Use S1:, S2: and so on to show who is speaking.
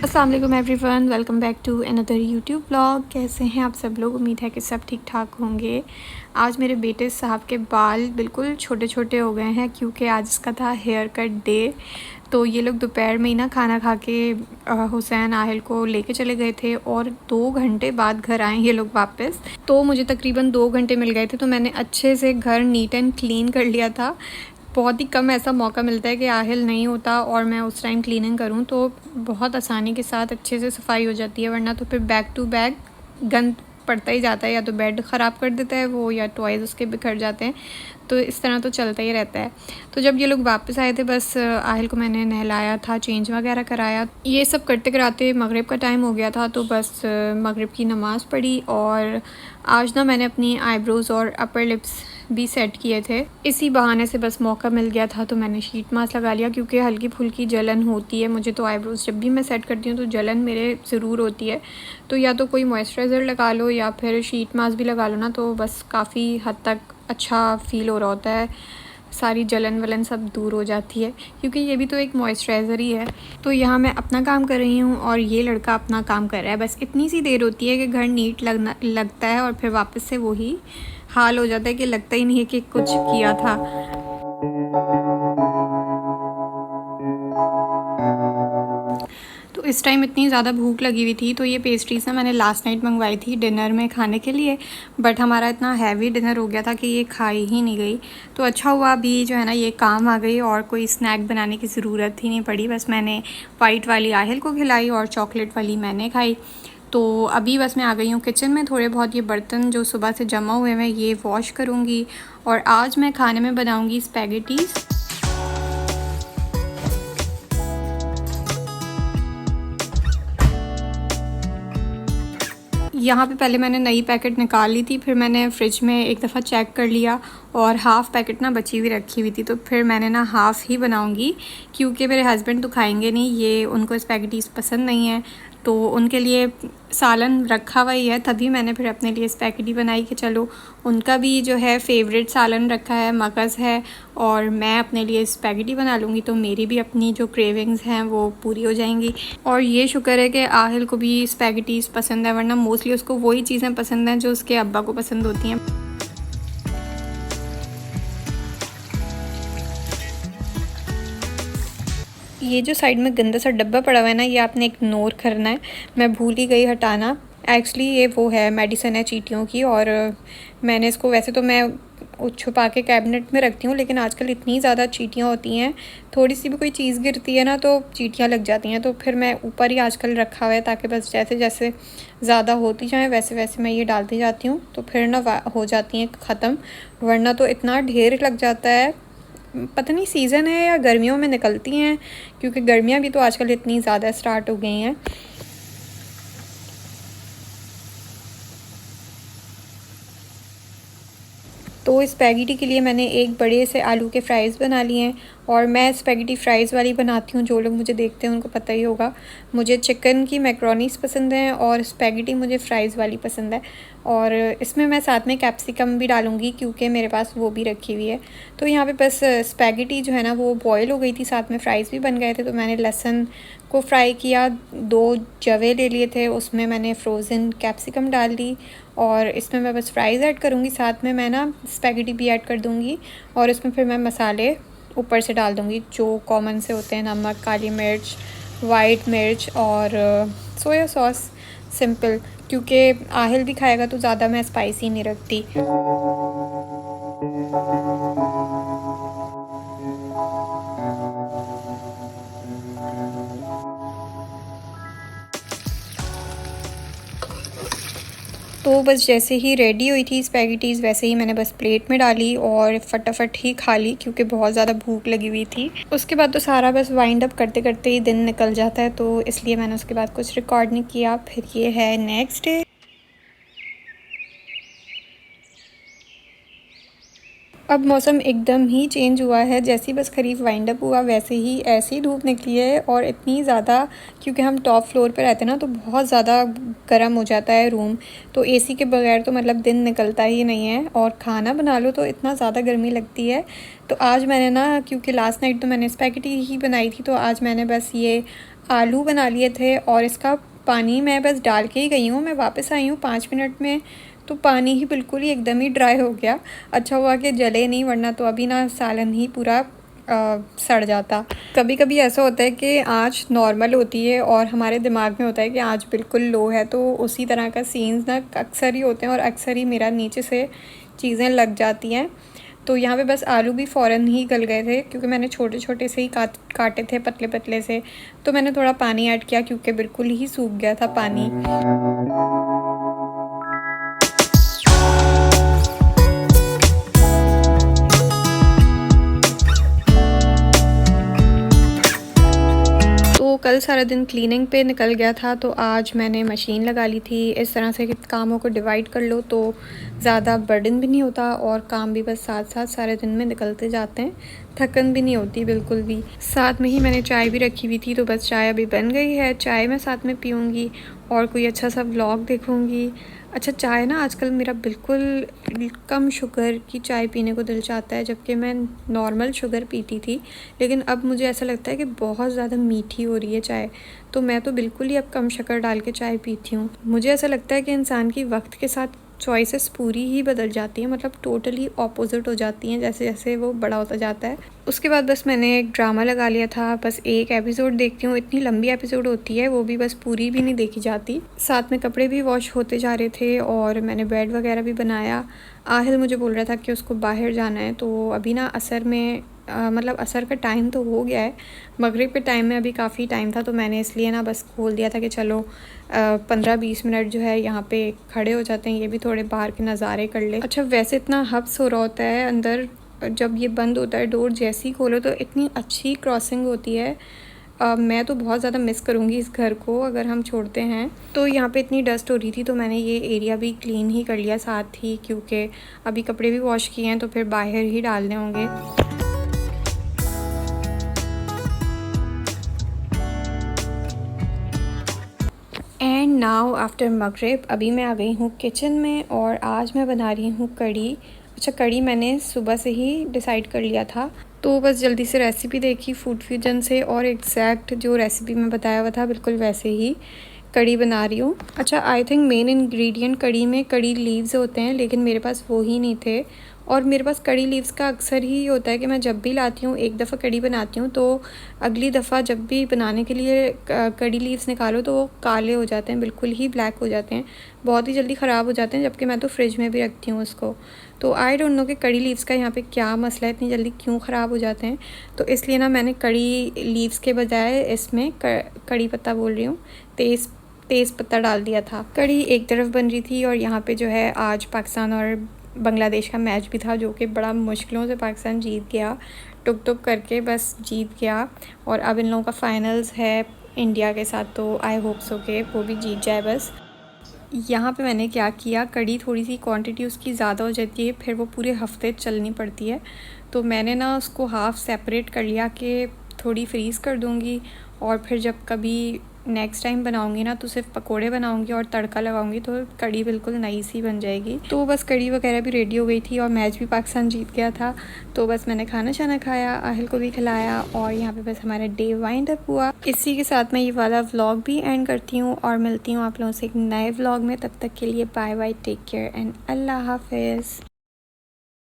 S1: अस्सलाम वालेकुम everyone, welcome back to another YouTube blog. कैसे हैं आप सब लोग? उम्मीद है कि सब ठीक ठाक होंगे। आज मेरे बेटे साहब के बाल बिल्कुल छोटे छोटे हो गए हैं क्योंकि आज इसका था हेयर कट डे। तो ये लोग दोपहर में ही ना खाना खा के हुसैन आहिल को लेके चले गए थे और 2 घंटे बाद घर आए ये लोग वापस। तो मुझे तकरीबन 2 घंटे मिल गए थे, तो मैंने अच्छे से घर नीट एंड क्लीन कर लिया था। बहुत ही कम ऐसा मौका मिलता है कि आहिल नहीं होता और मैं उस टाइम क्लीनिंग करूं, तो बहुत आसानी के साथ अच्छे से सफाई हो जाती है। वरना तो फिर बैक टू बैक गंद पड़ता ही जाता है, या तो बेड ख़राब कर देता है वो, या टॉयज़ उसके बिखर जाते हैं। तो इस तरह तो चलता ही रहता है। तो जब ये लोग वापस आए थे, बस आहिल को मैंने नहलाया था, चेंज वगैरह कराया। ये सब करते कराते मगरिब का टाइम हो गया था, तो बस मगरिब की नमाज़ पढ़ी। और आज ना मैंने अपनी आईब्रोज़ और अपर लिप्स भी सेट किए थे। इसी बहाने से बस मौका मिल गया था, तो मैंने शीट मास्क लगा लिया क्योंकि हल्की फुल्की जलन होती है मुझे। तो आईब्रोज़ जब भी मैं सेट करती हूँ तो जलन मेरे ज़रूर होती है। तो या तो कोई मॉइस्चराइज़र लगा लो या फिर शीट मास्क भी लगा लो ना, तो बस काफ़ी हद तक अच्छा फ़ील हो रहा होता है। सारी जलन वलन सब दूर हो जाती है, क्योंकि ये भी तो एक मॉइस्चराइज़र ही है। तो यहाँ मैं अपना काम कर रही हूँ और ये लड़का अपना काम कर रहा है। बस इतनी सी देर होती है कि घर नीट लगता है और फिर वापस से वही हाल हो जाता है कि लगता ही नहीं है कि कुछ किया था। तो इस टाइम इतनी ज़्यादा भूख लगी हुई थी, तो ये पेस्ट्रीज़ ना मैंने लास्ट नाइट मंगवाई थी डिनर में खाने के लिए। बट हमारा इतना हैवी डिनर हो गया था कि ये खाई ही नहीं गई। तो अच्छा हुआ अभी जो है ना ये काम आ गई और कोई स्नैक बनाने की ज़रूरत ही नहीं पड़ी। बस मैंने वाइट वाली आहिल को खिलाई और चॉकलेट वाली मैंने खाई। तो अभी बस मैं आ गई हूँ किचन में। थोड़े बहुत ये बर्तन जो सुबह से जमा हुए हैं ये वॉश करूँगी। और आज मैं खाने में बनाऊँगी स्पैगेटीज़। यहाँ पे पहले मैंने नई पैकेट निकाल ली थी, फिर मैंने फ़्रिज में एक दफ़ा चेक कर लिया और हाफ़ पैकेट ना बची हुई रखी हुई थी। तो फिर मैंने ना हाफ़ ही बनाऊँगी क्योंकि मेरे हस्बैंड तो खाएंगे नहीं, ये उनको स्पैगेटीज़ पसंद नहीं है। तो उनके लिए सालन रखा हुआ ही है, तभी मैंने फिर अपने लिए स्पैगेटी बनाई कि चलो उनका भी जो है फेवरेट सालन रखा है, मगज़ है, और मैं अपने लिए स्पैगेटी बना लूँगी तो मेरी भी अपनी जो क्रेविंग्स हैं वो पूरी हो जाएंगी। और ये शुक्र है कि आहिल को भी स्पैगेटीज़ पसंद है, वरना मोस्टली उसको वही चीज़ें पसंद हैं जो उसके अब्बा को पसंद होती हैं। ये जो साइड में गंदा सा डब्बा पड़ा हुआ है ना, ये आपने इग्नोर करना है, मैं भूल ही गई हटाना। एक्चुअली ये वो है मेडिसिन है चींटियों की, और मैंने इसको वैसे तो मैं छुपा के कैबिनेट में रखती हूँ, लेकिन आजकल इतनी ज़्यादा चींटियाँ होती हैं, थोड़ी सी भी कोई चीज़ गिरती है ना तो चींटियाँ लग जाती हैं। तो फिर मैं ऊपर ही आजकल रखा हुआ है, ताकि बस जैसे जैसे ज़्यादा होती जाएँ वैसे वैसे मैं ये डालती जाती हूँ, तो फिर ना हो जाती हैं ख़त्म। वरना तो इतना ढेर लग जाता है। पता नहीं सीज़न है या गर्मियों में निकलती हैं, क्योंकि गर्मियाँ भी तो आजकल इतनी ज़्यादा स्टार्ट हो गई हैं। तो स्पैगेटी के लिए मैंने एक बड़े से आलू के फ़्राइज़ बना लिए हैं, और मैं स्पैगेटी फ़्राइज़ वाली बनाती हूँ। जो लोग मुझे देखते हैं उनको पता ही होगा, मुझे चिकन की मैक्रोनीस पसंद हैं और स्पैगेटी मुझे फ़्राइज़ वाली पसंद है। और इसमें मैं साथ में कैप्सिकम भी डालूँगी क्योंकि मेरे पास वो भी रखी हुई है। तो यहाँ पे बस स्पैगेटी जो है ना वो बॉयल हो गई थी, साथ में फ़्राइज़ भी बन गए थे। तो मैंने लहसुन को फ्राई किया, 2 जवे ले लिए थे, उसमें मैंने फ्रोज़न कैप्सिकम डाल दी, और इसमें मैं बस फ्राइज़ ऐड करूँगी, साथ में मैं ना स्पैगेटी भी ऐड कर दूँगी। और इसमें फिर मैं मसाले ऊपर से डाल दूँगी जो कॉमन से होते हैं, नमक, काली मिर्च, वाइट मिर्च और सोया सॉस, सिंपल, क्योंकि आहिल भी खाएगा तो ज़्यादा मैं स्पाइसी नहीं रखती। तो बस जैसे ही रेडी हुई थी स्पैगेटीज़, वैसे ही मैंने बस प्लेट में डाली और फटाफट ही खा ली क्योंकि बहुत ज़्यादा भूख लगी हुई थी। उसके बाद तो सारा बस वाइंड अप करते करते ही दिन निकल जाता है, तो इसलिए मैंने उसके बाद कुछ रिकॉर्ड नहीं किया। फिर ये है नेक्स्ट डे। अब मौसम एकदम ही चेंज हुआ है, जैसे ही बस खरीफ वाइंड अप हुआ वैसे ही ऐसी धूप निकली है, और इतनी ज़्यादा, क्योंकि हम टॉप फ्लोर पे रहते हैं ना, तो बहुत ज़्यादा गर्म हो जाता है रूम। तो एसी के बगैर तो मतलब दिन निकलता ही नहीं है, और खाना बना लो तो इतना ज़्यादा गर्मी लगती है। तो आज मैंने ना, क्योंकि लास्ट नाइट तो मैंने स्पैगेटी ही बनाई थी, तो आज मैंने बस ये आलू बना लिए थे और इसका पानी मैं बस डाल के ही गई हूँ। मैं वापस आई हूँ 5 मिनट में, तो पानी ही बिल्कुल ही एकदम ही ड्राई हो गया। अच्छा हुआ कि जले नहीं, वरना तो अभी ना सालन ही पूरा सड़ जाता। कभी कभी ऐसा होता है कि आँच नॉर्मल होती है और हमारे दिमाग में होता है कि आँच बिल्कुल लो है, तो उसी तरह का सीन्स ना अक्सर ही होते हैं और अक्सर ही मेरा नीचे से चीज़ें लग जाती हैं। तो यहाँ पे बस आलू भी फ़ौरन ही गल गए थे, क्योंकि मैंने छोटे छोटे से ही काटे थे, पतले पतले से। तो मैंने थोड़ा पानी ऐड किया क्योंकि बिल्कुल ही सूख गया था पानी। तो कल सारा दिन क्लीनिंग पे निकल गया था, तो आज मैंने मशीन लगा ली थी। इस तरह से कि कामों को डिवाइड कर लो तो ज़्यादा बर्डन भी नहीं होता और काम भी बस साथ साथ सारे दिन में निकलते जाते हैं, थकन भी नहीं होती बिल्कुल भी। साथ में ही मैंने चाय भी रखी हुई थी, तो बस चाय अभी बन गई है। चाय मैं साथ में पीऊँगी और कोई अच्छा सा व्लॉग देखूँगी। अच्छा, चाय ना आजकल मेरा बिल्कुल कम शुगर की चाय पीने को दिल चाहता है, जबकि मैं नॉर्मल शुगर पीती थी, लेकिन अब मुझे ऐसा लगता है कि बहुत ज़्यादा मीठी हो रही है चाय, तो मैं तो बिल्कुल ही अब कम शक्कर डाल के चाय पीती हूँ। मुझे ऐसा लगता है कि इंसान की वक्त के साथ चॉइसेस पूरी ही बदल जाती हैं, मतलब टोटली ऑपोजिट हो जाती हैं जैसे जैसे वो बड़ा होता जाता है। उसके बाद बस मैंने एक ड्रामा लगा लिया था, बस एक एपिसोड देखती हूँ। इतनी लंबी एपिसोड होती है, वो भी बस पूरी भी नहीं देखी जाती। साथ में कपड़े भी वॉश होते जा रहे थे और मैंने बेड वगैरह भी बनाया। आहिल मुझे बोल रहा था कि उसको बाहर जाना है, तो अभी ना असर में मतलब असर का टाइम तो हो गया है, मगरिब के टाइम में अभी काफ़ी टाइम था, तो मैंने इसलिए ना बस खोल दिया था कि चलो 15-20 मिनट जो है यहाँ पे खड़े हो जाते हैं, ये भी थोड़े बाहर के नज़ारे कर ले। अच्छा, वैसे इतना हब्स हो रहा होता है अंदर, जब ये बंद होता है डोर, जैसे ही खोलो तो इतनी अच्छी क्रॉसिंग होती है। मैं तो बहुत ज़्यादा मिस करूँगी इस घर को अगर हम छोड़ते हैं। तो यहाँ पे इतनी डस्ट हो रही थी, तो मैंने ये एरिया भी क्लीन ही कर लिया साथ ही, क्योंकि अभी कपड़े भी वॉश किए हैं तो फिर बाहर ही डालने होंगे। एंड नाउ आफ्टर मगरिब अभी मैं आ गई हूँ किचन में और आज मैं बना रही हूँ कढ़ी। अच्छा, कढ़ी मैंने सुबह से ही डिसाइड कर लिया था, तो बस जल्दी से रेसिपी देखी फूड फ्यूजन से और एग्जैक्ट जो रेसिपी में बताया हुआ था बिल्कुल वैसे ही कढ़ी बना रही हूँ। अच्छा, आई थिंक मेन इंग्रेडिएंट कढ़ी में कढ़ी लीव्स होते हैं, लेकिन मेरे पास वो ही नहीं थे। और मेरे पास कढ़ी लीव्स का अक्सर ही होता है कि मैं जब भी लाती हूँ, एक दफ़ा कढ़ी बनाती हूँ, तो अगली दफ़ा जब भी बनाने के लिए कढ़ी लीव्स निकालो तो वो काले हो जाते हैं, बिल्कुल ही ब्लैक हो जाते हैं, बहुत ही जल्दी ख़राब हो जाते हैं, जबकि मैं तो फ्रिज में भी रखती हूँ उसको। तो आई डोंट नो कि कढ़ी लीव्स का यहाँ पे क्या मसला है, इतनी जल्दी क्यों ख़राब हो जाते हैं। तो इसलिए ना मैंने कढ़ी लीव्स के बजाय इसमें कढ़ी पत्ता बोल रही हूँ, तेज़ पत्ता डाल दिया था। कढ़ी एक तरफ बन रही थी और यहाँ पे जो है आज पाकिस्तान और बांग्लादेश का मैच भी था, जो कि बड़ा मुश्किलों से पाकिस्तान जीत गया, टुक टुक करके बस जीत गया। और अब इन लोगों का फाइनल्स है इंडिया के साथ, तो आई होप सो के वो भी जीत जाए बस। यहाँ पे मैंने क्या किया, कढ़ी थोड़ी सी क्वांटिटी उसकी ज़्यादा हो जाती है, फिर वो पूरे हफ्ते चलनी पड़ती है, तो मैंने ना उसको हाफ़ सेपरेट कर लिया कि थोड़ी फ्रीज़ कर दूँगी और फिर जब कभी नेक्स्ट टाइम बनाऊंगी ना तो सिर्फ पकोड़े बनाऊंगी और तड़का लगाऊंगी, तो कढ़ी बिल्कुल नई सी बन जाएगी। तो बस कढ़ी वगैरह भी रेडी हो गई थी और मैच भी पाकिस्तान जीत गया था, तो बस मैंने खाना शाना खाया, आहिल को भी खिलाया और यहाँ पे बस हमारा डे वाइंड अप हुआ। इसी के साथ मैं ये वाला व्लॉग भी एंड करती हूँ और मिलती हूँ आप लोगों से एक नए व्लॉग में। तब तक के लिए bye bye, take care and अल्लाह हाफिज़।